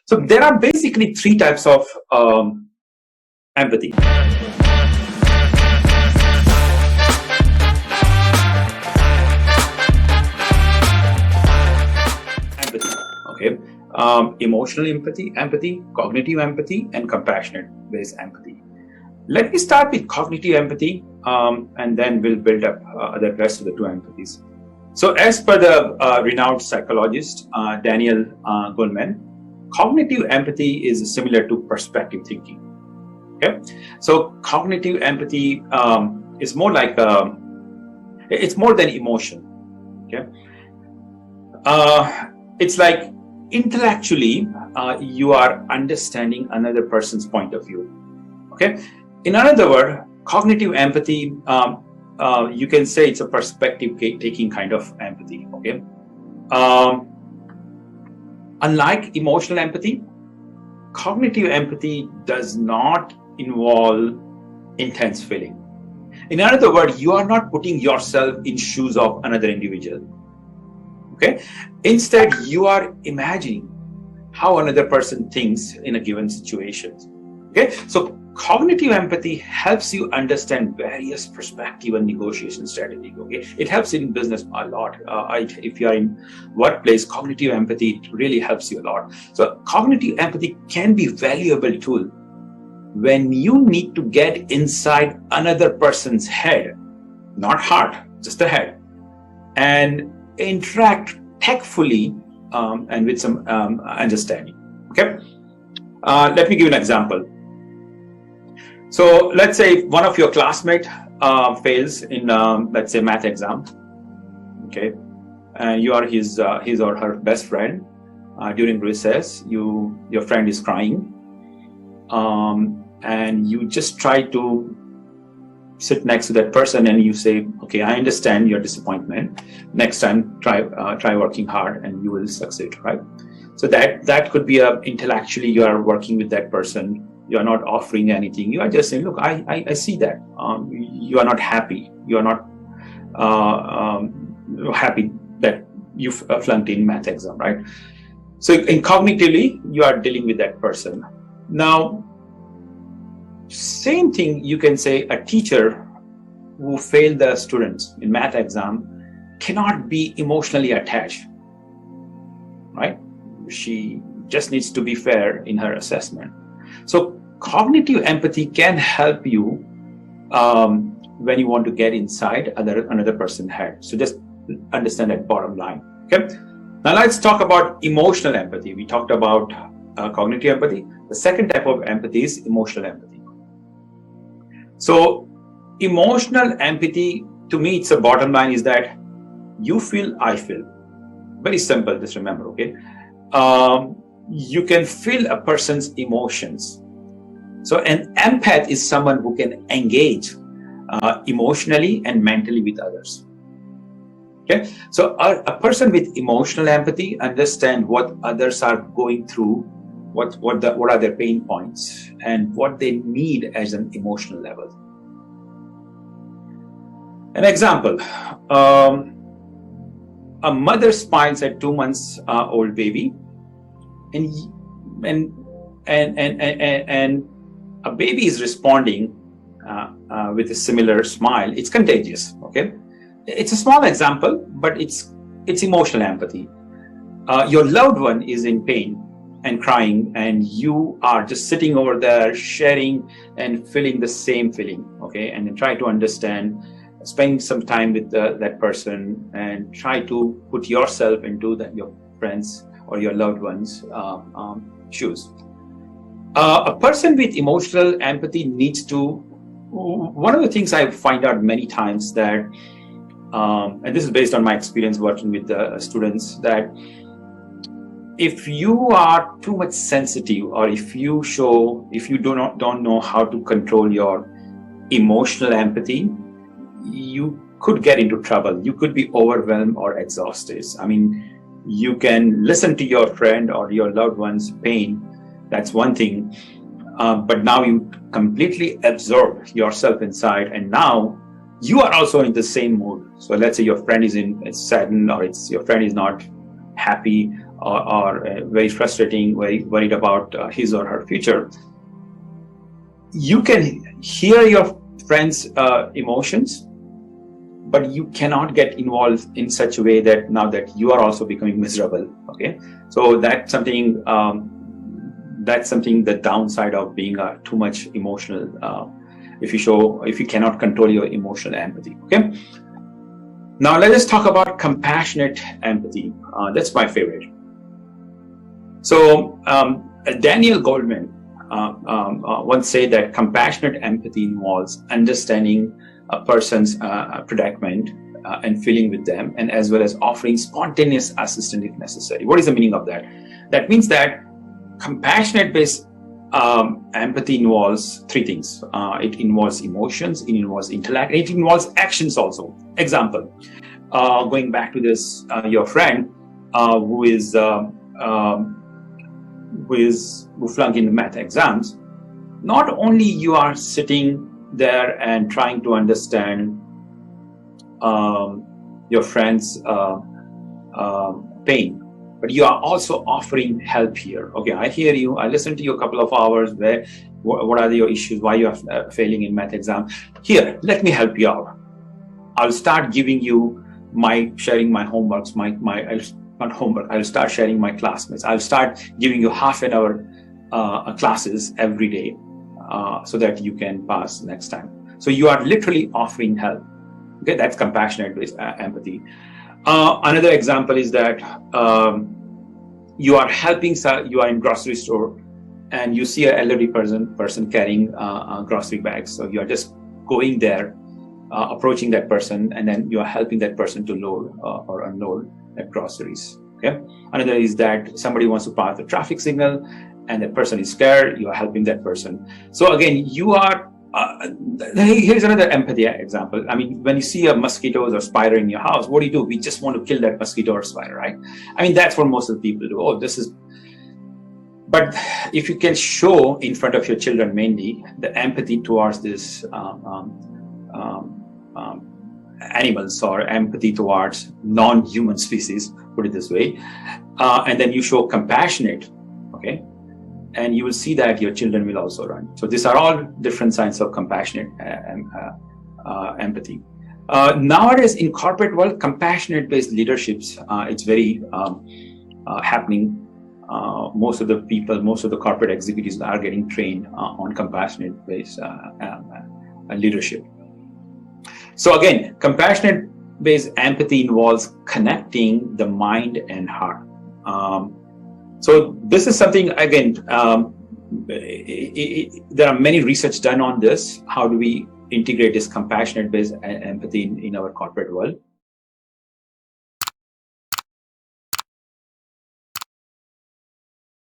So there are basically three types of empathy. Empathy, okay. Emotional empathy, cognitive empathy, and compassionate-based empathy. Let me start with cognitive empathy, and then we'll build up the rest of the two empathies. So as per the renowned psychologist, Daniel Goleman, cognitive empathy is similar to perspective thinking. Okay, so cognitive empathy is more like it's more than emotion. Okay, it's like intellectually you are understanding another person's point of view. Okay, in another word, cognitive empathy, you can say it's a perspective taking kind of empathy. Okay, unlike emotional empathy, cognitive empathy does not involve intense feeling. In other words, you are not putting yourself in shoes of another individual. Okay, instead you are imagining how another person thinks in a given situation. Okay, so cognitive empathy helps you understand various perspective and negotiation strategy. Okay, it helps in business a lot. If you are in workplace, cognitive empathy really helps you a lot. So cognitive empathy can be a valuable tool when you need to get inside another person's head, not heart, just the head, and interact tactfully and with some understanding. Okay, let me give you an example. So let's say one of your classmates fails in let's say math exam. Okay, and you are his or her best friend. During recess, your friend is crying, and you just try to sit next to that person and you say, okay, I understand your disappointment. Next time, try working hard and you will succeed, right? So that could be intellectually you are working with that person. You are not offering anything. You are just saying, look, I see that you are not happy. You are not happy that you flunked in math exam, right? So in cognitively, you are dealing with that person. Now, same thing you can say a teacher who failed the students in math exam cannot be emotionally attached, right? She just needs to be fair in her assessment. So cognitive empathy can help you when you want to get inside another person's head. So just understand that bottom line. Okay. Now let's talk about emotional empathy. We talked about cognitive empathy. The second type of empathy is emotional empathy. So emotional empathy, to me, it's a bottom line is that you feel, I feel. Very simple, just remember, okay? You can feel a person's emotions. So an empath is someone who can engage emotionally and mentally with others. Okay, so a person with emotional empathy understands what others are going through, what are their pain points, and what they need as an emotional level. An example: a mother smiles at 2 months old baby, and a baby is responding with a similar smile. It's contagious. Okay, it's a small example, but it's emotional empathy. Your loved one is in pain and crying, and you are just sitting over there sharing and feeling the same feeling. Okay, and then try to understand, spend some time with that person, and try to put yourself into your friends or your loved ones' shoes. A person with emotional empathy needs to. One of the things I find out many times that, and this is based on my experience working with the students, that if you are too much sensitive, or if you don't know how to control your emotional empathy, you could get into trouble. You could be overwhelmed or exhausted. I mean, you can listen to your friend or your loved one's pain. That's one thing. But now you completely absorb yourself inside, and now you are also in the same mood. So let's say your friend is saddened, or your friend is not happy, or very frustrating, very worried about his or her future, you can hear your friends' emotions, but you cannot get involved in such a way that now that you are also becoming miserable. Okay, so that's something. The downside of being too much emotional. If you cannot control your emotional empathy. Okay. Now let us talk about compassionate empathy. That's my favorite. So Daniel Goldman once said that compassionate empathy involves understanding a person's predicament and feeling with them, and as well as offering spontaneous assistance if necessary. What is the meaning of that? That means that compassionate based empathy involves three things. It involves emotions, it involves intellect, it involves actions also. Example, going back to this, your friend who flunked in the math exams. Not only you are sitting there and trying to understand your friend's pain, but you are also offering help here. Okay, I hear you. I listened to you a couple of hours. What are your issues? Why you are failing in math exam? Here, let me help you out. I'll start giving you sharing my homeworks. Not homework. I'll start sharing my classmates. I'll start giving you half an hour classes every day so that you can pass next time. So you are literally offering help. Okay, that's compassionate empathy. Another example is that you are helping. You are in grocery store, and you see an elderly person carrying grocery bags. So you are just going there, approaching that person, and then you are helping that person to load or unload their groceries. Okay. Another is that somebody wants to pass the traffic signal, and that person is scared. You are helping that person. So again, you are. Here's another empathy example. I mean, when you see a mosquitoes or spider in your house, what do? We just want to kill that mosquito or spider, right? I mean, that's what most of the people do. Oh, this is. But if you can show in front of your children mainly the empathy towards this animals or empathy towards non-human species, put it this way, and then you show compassionate, okay, and you will see that your children will also run. So these are all different signs of compassionate empathy. Nowadays in corporate world, compassionate based leaderships, it's very happening. Most of the corporate executives are getting trained on compassionate based leadership. So again, compassionate based empathy involves connecting the mind and heart. So this is something, again, there are many research done on this. How do we integrate this compassionate based empathy in our corporate world?